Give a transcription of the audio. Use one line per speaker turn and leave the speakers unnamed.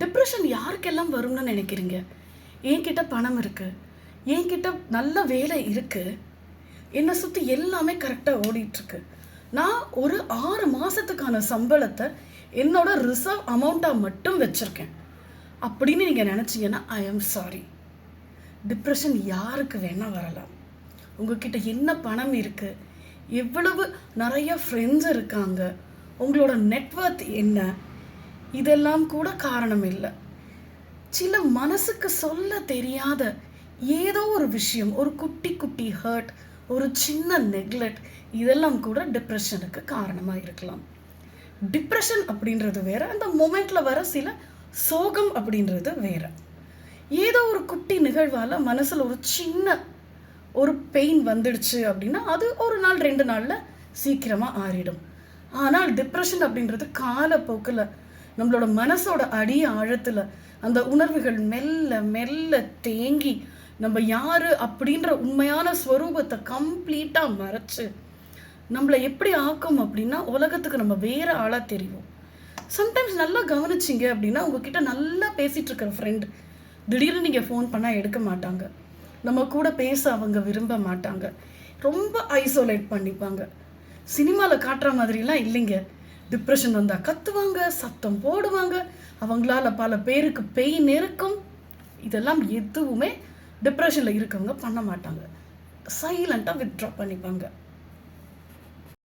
Depression யாருக்கெல்லாம் வரும்னு நினைக்கிறீங்க? என்கிட்ட பணம் இருக்குது, என்கிட்ட நல்ல வேலை இருக்குது, என்னை சுற்றி எல்லாமே கரெக்டாக ஓடிட்டுருக்கு, நான் ஒரு 6 மாதத்துக்கான சம்பளத்தை என்னோட ரிசர்வ் அமௌண்ட்டாக மட்டும் வச்சுருக்கேன் அப்படின்னு நீங்கள் நினச்சிங்கன்னா ஐ எம் சாரி. டிப்ரெஷன் யாருக்கு வேணால் வரலாம். உங்ககிட்ட என்ன பணம் இருக்குது, எவ்வளவு நிறைய ஃப்ரெண்ட்ஸ் இருக்காங்க, உங்களோட நெட்வொர்த் என்ன, இதெல்லாம் கூட காரணம் இல்லை. சில மனசுக்கு சொல்ல தெரியாத ஏதோ ஒரு விஷயம், ஒரு குட்டி குட்டி ஹர்ட், ஒரு சின்ன நெக்லெக்ட், இதெல்லாம் கூட டிப்ரெஷனுக்கு காரணமாக இருக்கலாம். டிப்ரெஷன் அப்படின்றது வேற, அந்த மொமெண்ட்டில் வர சில சோகம் அப்படின்றது வேற. ஏதோ ஒரு குட்டி நிகழ்வால் மனசில் ஒரு சின்ன ஒரு பெயின் வந்துடுச்சு அப்படின்னா அது ஒரு நாள் 2 நாளில் சீக்கிரமாக ஆறிடும். ஆனால் டிப்ரெஷன் அப்படின்றது காலப்போக்கில் நம்மளோட மனசோட அடி ஆழத்தில் அந்த உணர்வுகள் மெல்ல மெல்ல தேங்கி நம்ம யார் அப்படின்ற உண்மையான ஸ்வரூபத்தை கம்ப்ளீட்டாக மறைச்சு நம்மளை எப்படி ஆக்கும் அப்படின்னா உலகத்துக்கு நம்ம வேறு ஆளாக தெரியும். சம்டைம்ஸ் நல்லா கவனிச்சிங்க அப்படின்னா உங்ககிட்ட நல்லா பேசிகிட்டு இருக்கிற ஃப்ரெண்ட் திடீர்னு நீங்கள் ஃபோன் பண்ணால் எடுக்க மாட்டாங்க, நம்ம கூட பேச அவங்க விரும்ப மாட்டாங்க, ரொம்ப ஐசோலேட் பண்ணிப்பாங்க. சினிமாவில் காட்டுற மாதிரிலாம் இல்லைங்க. டிப்ரெஷன் வந்தால் கத்துவாங்க, சத்தம் போடுவாங்க, அவங்களால பல பேருக்கு பெயின் இருக்கும். இதெல்லாம் எதுவுமே டிப்ரெஷனில் இருக்கவங்க பண்ண மாட்டாங்க. சைலண்ட்டாக வித்ட்ரா பண்ணிப்பாங்க.